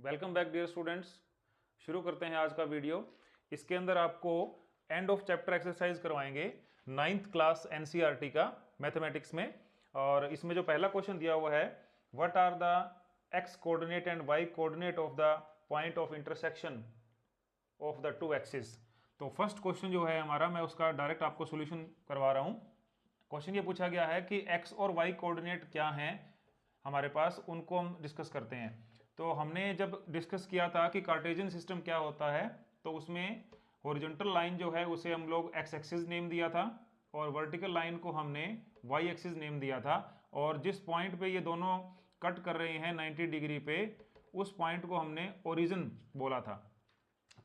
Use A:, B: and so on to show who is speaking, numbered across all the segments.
A: Welcome back dear students. शुरू करते हैं आज का वीडियो। इसके अंदर आपको एंड ऑफ चैप्टर एक्सरसाइज करवाएंगे 9th क्लास एनसीईआरटी का मैथमेटिक्स में। और इसमें जो पहला क्वेश्चन दिया हुआ है, what are the x coordinate and y coordinate of the point of intersection of the two axis. तो फर्स्ट क्वेश्चन जो है हमारा, मैं उसका डायरेक्ट आपको सोल्यूशन करवा रहा हूँ। क्वेश्चन ये पूछा गया है कि एक्स और वाई कोऑर्डिनेट क्या हैं हमारे पास, उनको हम डिस्कस करते हैं। तो हमने जब डिस्कस किया था कि कार्टेशियन सिस्टम क्या होता है, तो उसमें हॉरिजॉन्टल लाइन जो है उसे हम लोग एक्स एक्सिस नेम दिया था और वर्टिकल लाइन को हमने वाई एक्सिस नेम दिया था। और जिस पॉइंट पे ये दोनों कट कर रहे हैं 90 डिग्री पे, उस पॉइंट को हमने ओरिजिन बोला था।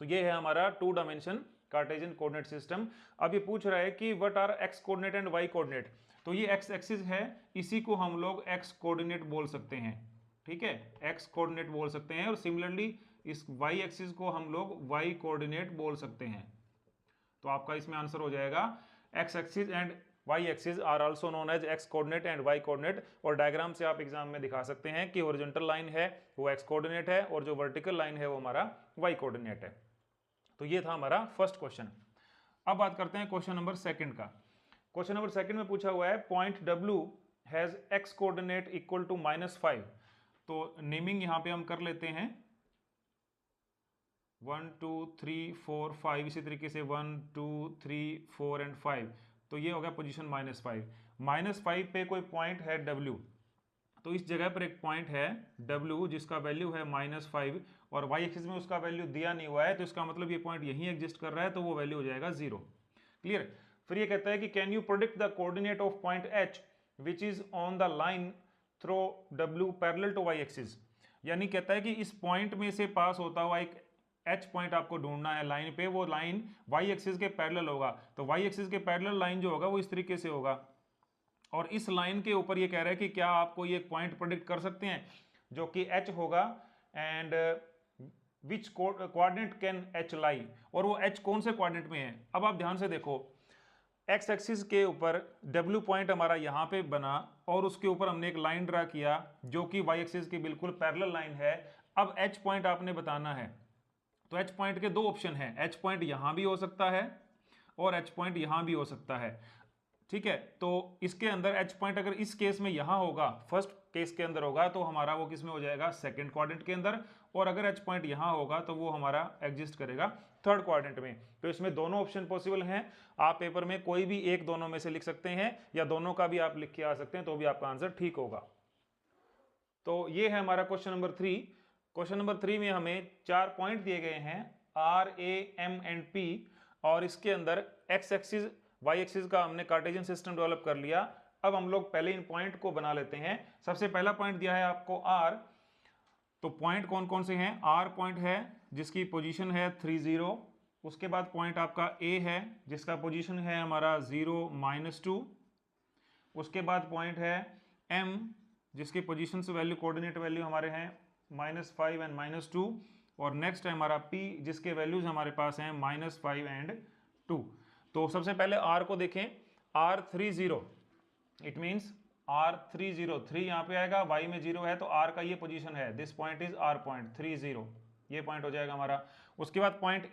A: तो ये है हमारा 2 डायमेंशन कार्टेशियन कोऑर्डिनेट सिस्टम। अब ये पूछ रहा है कि what are x coordinate and y coordinate. तो ये एक्स एक्सिस है, इसी को हम लोग एक्स कोऑर्डिनेट बोल सकते हैं। ठीक है, एक्स कोऑर्डिनेट बोल सकते हैं। और सिमिलरली इस वाई एक्सिस को हम लोग वाई कोऑर्डिनेट बोल सकते हैं। तो आपका इसमें आंसर हो जाएगा x axis and y axis are also known as x coordinate and y coordinate. और डायग्राम से आप एग्जाम में दिखा सकते हैं कि हॉरिजॉन्टल लाइन है वो एक्स कोऑर्डिनेट है और जो वर्टिकल लाइन है वो हमारा वाई कोऑर्डिनेट है। तो ये था हमारा फर्स्ट क्वेश्चन। अब बात करते हैं क्वेश्चन नंबर सेकंड का। क्वेश्चन नंबर सेकंड में पूछा हुआ है point W has x coordinate equal to -5। तो नेमिंग यहां पे हम कर लेते हैं 1 2 3 4 5, इसी तरीके से 1 2 3 4 एंड 5। तो ये हो गया पोजीशन -5। -5 पे कोई पॉइंट है W, तो इस जगह पर एक पॉइंट है W जिसका वैल्यू है -5 और वाई एक्सिस में उसका वैल्यू दिया नहीं हुआ है, तो इसका मतलब ये पॉइंट यहीं एग्जिस्ट कर रहा है, तो वो वैल्यू हो जाएगा 0। क्लियर। फिर ये कहता है कि can you predict the coordinate of point H which is on the line through W parallel to y axis. यानी कहता है कि इस पॉइंट में से पास होता हुआ एक H पॉइंट आपको ढूंढना है लाइन पे, वो लाइन वाई एक्सिस के पैरेलल होगा। तो वाई एक्सिस के पैरेलल लाइन जो होगा वो इस तरीके से होगा। और इस लाइन के ऊपर ये कह रहा है कि क्या आपको ये पॉइंट प्रेडिक्ट कर सकते हैं जो कि H होगा, and which coordinate can H लाई, और वो H कौन से कोऑर्डिनेट में है। अब आप ध्यान से देखो, एक्स एक्सिस के ऊपर W पॉइंट हमारा यहाँ पे बना और उसके ऊपर हमने एक लाइन ड्रा किया जो कि वाई एक्सिस की बिल्कुल पैरेलल लाइन है। अब H पॉइंट आपने बताना है, तो H पॉइंट के दो ऑप्शन हैं। H पॉइंट यहां भी हो सकता है और H पॉइंट यहां भी हो सकता है। ठीक है, तो इसके अंदर H पॉइंट अगर इस केस में यहां होगा, फर्स्ट केस के अंदर होगा, तो हमारा वो किस में हो जाएगा, सेकंड क्वाड्रेंट के अंदर। और अगर H पॉइंट यहां होगा तो वो हमारा एग्जिस्ट करेगा थर्ड क्वाड्रेंट में। तो इसमें दोनों ऑप्शन पॉसिबल हैं। आप पेपर में कोई भी एक दोनों में से लिख सकते हैं या दोनों का भी आप लिख के आ सकते हैं, तो भी आपका आंसर ठीक होगा। तो ये है हमारा क्वेश्चन नंबर 3। क्वेश्चन नंबर 3 में हमें 4 पॉइंट दिए गए हैं R, A, M and P, और इसके अंदर एक्स एक्सिस वाई एक्सिस का हमने कार्टेशियन सिस्टम डेवलप कर लिया। अब हम लोग पहले इन पॉइंट को बना लेते हैं। सबसे पहला पॉइंट दिया है आपको R। तो पॉइंट कौन कौन से हैं, R पॉइंट है जिसकी पोजीशन है 3 0। उसके बाद पॉइंट आपका A है जिसका पोजीशन है हमारा 0 -2। उसके बाद पॉइंट है M जिसकी पोजीशन से वैल्यू कोऑर्डिनेट वैल्यू हमारे हैं -5 एंड -2। और नेक्स्ट है हमारा P जिसके वैल्यूज हमारे पास हैं -5 एंड 2। तो सबसे पहले R को देखें, R 3 0, इट मीन्स R 3 0, 3 यहाँ पे आएगा, Y में 0 है, तो R का ये पोजीशन है, this point is R point 3 0, ये पॉइंट हो जाएगा हमारा। उसके बाद पॉइंट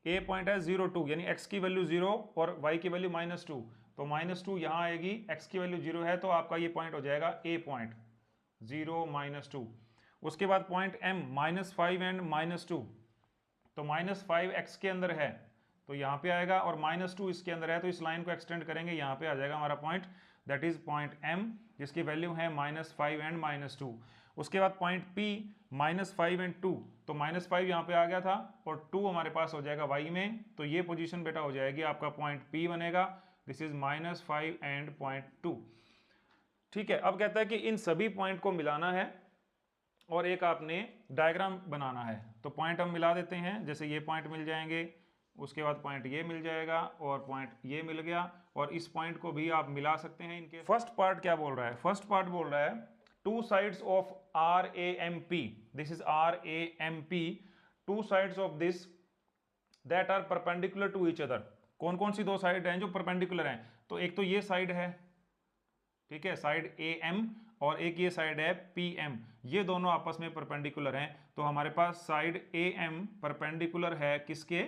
A: A पॉइंट है 0 2, यानी x की वैल्यू 0 और y की वैल्यू -2, तो -2 यहाँ आएगी, x की वैल्यू 0 है, तो आपका ये पॉइंट हो जाएगा A पॉइंट 0 -2। उसके बाद पॉइंट M -5 एंड -2, तो -5 x के अंदर है तो यहाँ पे आएगा, और -2 इसके अंदर है, तो इस लाइन को एक्सटेंड करेंगे, यहाँ पे आ जाएगा हमारा point, that is point M जिसकी वैल्यू है -5 एंड -2। उसके बाद पॉइंट P -5 एंड 2, तो -5 यहाँ पे आ गया था और 2 हमारे पास हो जाएगा y में, तो ये पोजीशन बेटा हो जाएगी आपका पॉइंट P बनेगा, दिस इज -5 एंड पॉइंट 2। ठीक है, अब कहता है कि इन सभी पॉइंट को मिलाना है और एक आपने डायग्राम बनाना है। तो पॉइंट हम मिला देते हैं, जैसे ये पॉइंट मिल जाएंगे, उसके बाद पॉइंट ये मिल जाएगा और पॉइंट ये मिल गया, और इस पॉइंट को भी आप मिला सकते हैं इनके। फर्स्ट पार्ट क्या बोल रहा है, फर्स्ट पार्ट बोल रहा है two sides of RAMP, this is RAMP, two sides of this that are perpendicular to each other. कौन कौन सी दो साइड हैं जो परपेंडिकुलर हैं, तो एक तो ये साइड है, ठीक है, साइड AM, और एक ये साइड है PM, ये दोनों आपस में परपेंडिकुलर हैं, तो हमारे पास साइड AM परपेंडिकुलर है किसके,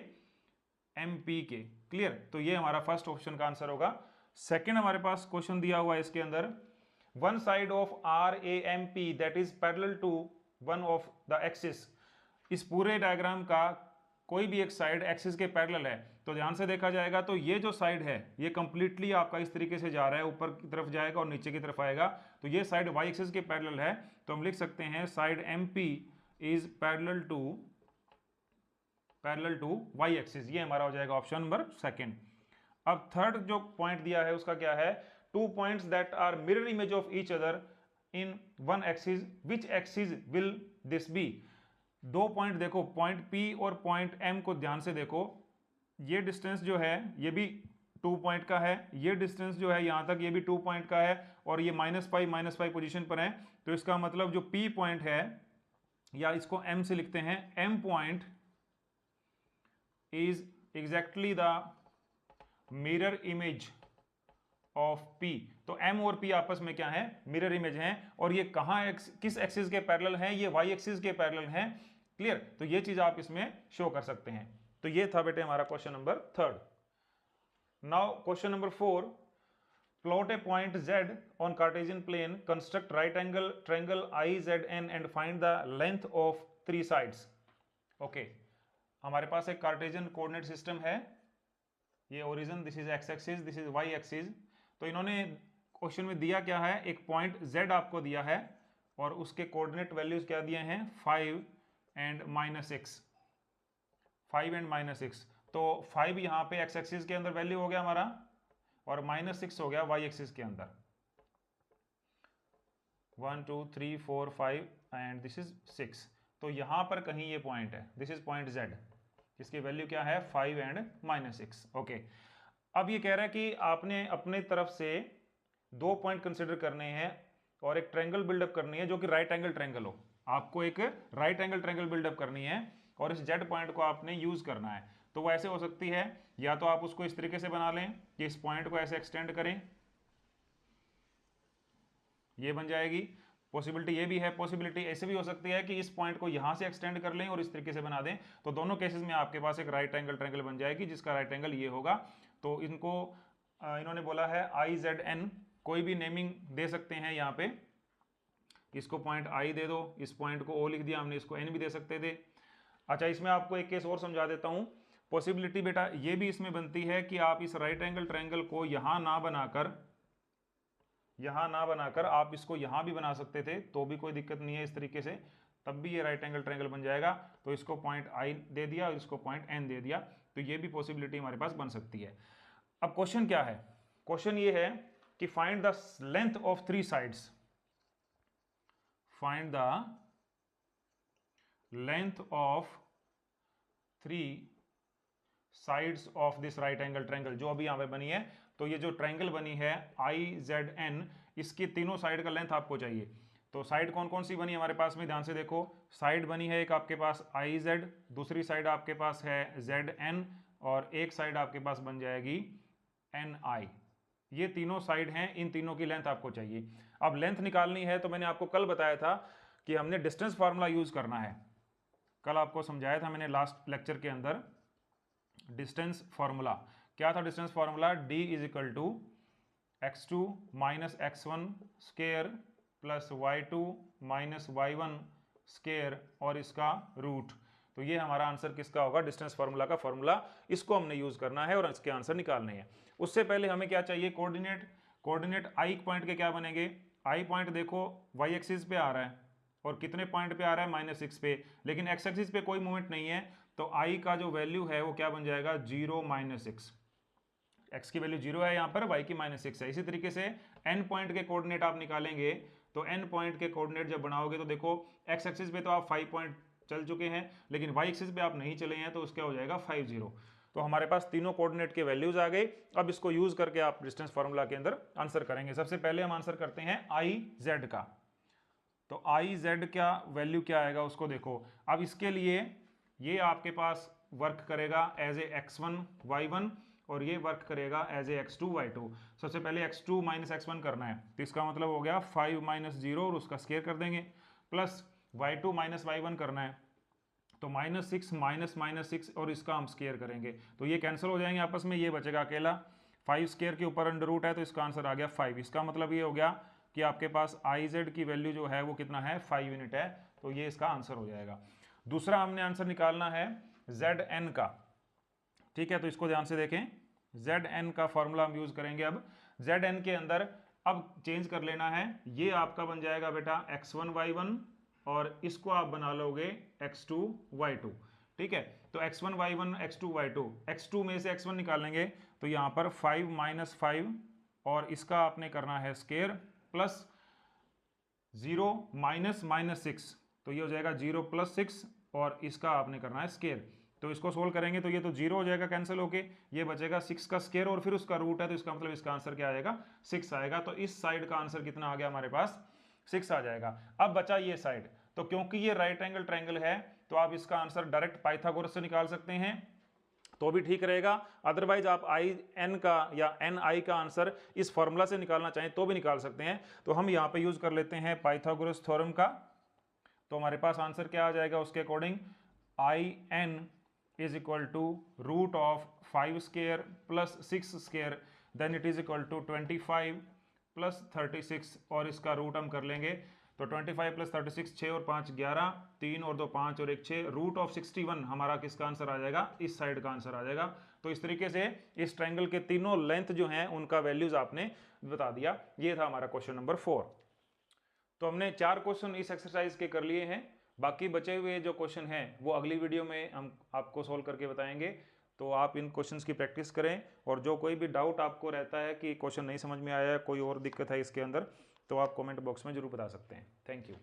A: MP के। क्लियर, तो ये हमारा फर्स्ट ऑप्शन का आंसर होगा। सेकंड हमारे पास क्वेश्चन दिया हुआ है इसके अंदर, one side of RAMP that is parallel to one of the axis. इस पूरे डायग्राम का कोई भी एक साइड एक्सिस के पैरेलल है, तो ध्यान से देखा जाएगा तो ये जो साइड है ये कंप्लीटली आपका इस तरीके से जा रहा है, ऊपर की तरफ जाएगा और नीचे की तरफ आएगा, तो ये साइड वाई एक्सिस के पैरेलल है, तो हम लिख सकते हैं side MP is parallel to y axis. ये हमारा हो जाएगा ऑप्शन नंबर सेकंड। अब थर्ड जो पॉइंट दिया है उसका क्या है, two points that are mirror image of each other in one axis, which axis will this be. दो पॉइंट देखो, पॉइंट P और पॉइंट M को ध्यान से देखो, ये डिस्टेंस जो है ये भी 2 पॉइंट का है, ये डिस्टेंस जो है यहां तक ये भी 2 पॉइंट का है, और ये -5 पोजीशन पर है, तो इसका मतलब जो P पॉइंट है, या इसको M से लिखते हैं, M point is exactly the mirror image of P। तो M और P आपस में क्या है, मिरर इमेज हैं, और ये कहां किस एक्सिस के पैरेलल हैं, ये Y एक्सिस के पैरेलल हैं। क्लियर, तो ये चीज आप इसमें शो कर सकते हैं। तो ये था बेटे हमारा question number third. Now question number 4, plot a point Z on Cartesian plane, construct right angle triangle IZN and find the length of 3 sides. Okay, हमारे पास एक कार्टेशियन कोऑर्डिनेट सिस्टम है, ये origin, this is x axis, this is y axis. तो इन्होंने question में दिया क्या है, एक पॉइंट Z आपको दिया है और उसके कोऑर्डिनेट वैल्यूज क्या दिए हैं, 5 एंड -6, 5 एंड -6। तो 5 यहाँ पे एक्स एक्सिस के अंदर वैल्यू हो गया हमारा, और -6 हो गया वाई एक्सिस के अंदर। 1 2 3 4 5 एंड दिस इज 6। तो यहां पर कहीं ये पॉइंट है, दिस इज पॉइंट Z, इसकी वैल्यू क्या है, 5 एंड -6। ओके, अब ये कह रहा है कि आपने अपने तरफ से 2 पॉइंट कंसिडर करने हैं और एक ट्रायंगल बिल्डअप करनी है जो कि राइट एंगल ट्रायंगल हो। आपको एक राइट एंगल ट्रायंगल बिल्डअप करनी है और इस Z पॉइंट को आपने यूज करना है। तो वो ऐसे हो सकती है, या तो आप उसको इस तरीके से बना लें कि इस पॉइंट को ऐसे एक्सटेंड करें, ये बन जाएगी। पॉसिबिलिटी ये भी है, पॉसिबिलिटी ऐसे भी हो सकती है कि इस पॉइंट को यहां से एक्सटेंड कर लें और इस तरीके से बना दें। तो दोनों केसेस में आपके पास एक राइट एंगल ट्रायंगल बन जाएगी जिसका राइट एंगल ये होगा। तो इनको इन्होंने बोला है IZN, कोई भी नेमिंग दे सकते हैं यहाँ पे, इसको पॉइंट I दे दो, इस पॉइंट को O लिख दिया हमने, इसको N भी दे सकते थे। अच्छा, इसमें आपको एक केस और समझा देता हूँ। पॉसिबिलिटी बेटा ये भी इसमें बनती है कि आप इस राइट एंगल ट्रायंगल को यहाँ ना बनाकर आप इसको यहाँ भी बना सकते थे, तो भी कोई दिक्कत नहीं है इस तरीके से, तब भी ये राइट एंगल ट्रायंगल बन जाएगा। तो इसको पॉइंट I दे दिया और इसको पॉइंट N दे दिया, तो ये भी पॉसिबिलिटी हमारे पास बन सकती है। अब क्वेश्चन क्या है, क्वेश्चन ये है कि find the length of 3 sides, find the length of 3 sides of this right angle triangle, जो अभी यहाँ पे बनी है। तो ये जो ट्रायंगल बनी है IZN, इसकी तीनों साइड का लेंथ आपको चाहिए। तो साइड कौन कौन सी बनी हमारे पास में, ध्यान से देखो, साइड बनी है एक आपके पास IZ, दूसरी साइड आपके पास है ZN, और एक साइड आपके पास बन जाएगी NI। ये तीनों साइड हैं, इन तीनों की लेंथ आपको चाहिए। अब लेंथ निकालनी है तो मैंने आपको कल बताया था कि हमने डिस्टेंस फार्मूला यूज करना है। कल आपको समझाया था मैंने लास्ट लेक्चर के अंदर डिस्टेंस फार्मूला। क्या था distance formula, D is equal to x2 minus x1 square plus y2 minus y1 square और इसका रूट। तो ये हमारा आंसर किसका होगा, डिस्टेंस फार्मूला का फार्मूला, इसको हमने यूज करना है और इसके आंसर निकालने हैं। उससे पहले हमें क्या चाहिए, कोऑर्डिनेट I पॉइंट के क्या बनेंगे, I पॉइंट देखो y एक्सिस पे आ रहा है और कितने पॉइंट पे आ रहा है, -6 पे, लेकिन x एक्सिस पे कोई मूवमेंट नहीं है, तो I का जो वैल्यू है वो क्या बन जाएगा, 0 -6। x की वैल्यू 0 है यहाँ पर, y की -6 है। इसी तरीके से n पॉइंट के कोऑर्डिनेट आप निकालेंगे, तो n पॉइंट के कोऑर्डिनेट जब बनाओगे तो देखो x एक्सिस पे तो आप 5 पॉइंट चल चुके हैं, लेकिन y एक्सिस पे आप नहीं चले हैं, तो उसका हो जाएगा 50। तो हमारे पास तीनों कोऑर्डिनेट के वैल्यूज आ गए। अब इसको यूज करके आप डिस्टेंस फार्मूला के अंदर आंसर करेंगे। सबसे पहले हम आंसर करते हैं IZ का। तो IZ का वैल्यू क्या आएगा उसको देखो। अब इसके लिए ये आपके पास वर्क करेगा एज ए x1 y1, और ये वर्क करेगा एज ए x2 y2। सबसे पहले x2 माइनस x1 करना है, तो इसका मतलब हो गया 5 माइनस 0 और उसका स्केयर कर देंगे, प्लस y2 माइनस y1 करना है, तो -6 माइनस -6 और इसका हम स्केयर करेंगे, तो ये कैंसिल हो जाएंगे आपस में, ये बचेगा अकेला 5 स्केयर के ऊपर अंडर रूट है, तो इसका आंसर आ गया 5। इसका मतलब ये हो गया कि आपके पास IZ की वैल्यू जो है वो कितना है 5 यूनिट है, तो ये इसका आंसर हो जाएगा। दूसरा हमने आंसर निकालना है Zn का, ठीक है, तो इसको ध्यान से देखें। Zn का फॉर्मूला हम यूज करेंगे। अब Zn के अंदर अब चेंज कर लेना है, ये आपका बन जाएगा बेटा x1 y1 और इसको आप बना लोगे x2 y2, ठीक है। तो x1 y1 x2 y2, x2 में से x1 निकालेंगे तो यहाँ पर 5 माइनस 5 और इसका आपने करना है स्केयर, प्लस 0 माइनस -6, तो ये हो जाएगा 0 प्लस 6 और इसका आपने करना है स्केयर। तो इसको सोल्व करेंगे तो ये तो 0 हो जाएगा कैंसिल होके, ये बचेगा 6 का स्केयर और फिर उसका रूट है, तो इसका मतलब इसका आंसर क्या आएगा 6 आएगा। तो इस साइड का आंसर कितना आ गया हमारे पास 6 आ जाएगा। अब बचा ये साइड, तो क्योंकि ये राइट एंगल ट्रायंगल है तो आप इसका आंसर डायरेक्ट पाइथागोरस से निकाल सकते हैं, तो भी ठीक रहेगा। अदरवाइज आप IN का या NI का आंसर इस फॉर्मूला से निकालना चाहें तो भी निकाल सकते हैं। तो हम यहाँ पे यूज कर लेते हैं पाइथागोरस थ्योरम का, तो हमारे पास आंसर क्या आ जाएगा उसके according, IN is equal to root of 5 square plus 6 square, then it is equal to 25 plus 36 और इसका रूट हम कर लेंगे, तो 25 प्लस 36 6 और 5 11, 3 और 2 5 और 1 6, रूट ऑफ 61 हमारा किसका आंसर आ जाएगा, इस साइड का आंसर आ जाएगा। तो इस तरीके से इस ट्रायंगल के तीनों लेंथ जो हैं उनका वैल्यूज आपने बता दिया। ये था हमारा क्वेश्चन नंबर 4। तो हमने 4 क्वेश्चन इस एक्सरसाइज के कर लिए हैं, बाकी बचे हुए जो क्वेश्चन हैं वो अगली वीडियो में हम आपको सोल्व करके बताएंगे। तो आप इन क्वेश्चंस की प्रैक्टिस करें, और जो कोई भी डाउट आपको रहता है कि क्वेश्चन नहीं समझ में आया है, कोई और दिक्कत है इसके अंदर, तो आप कमेंट बॉक्स में जरूर बता सकते हैं। Thank you.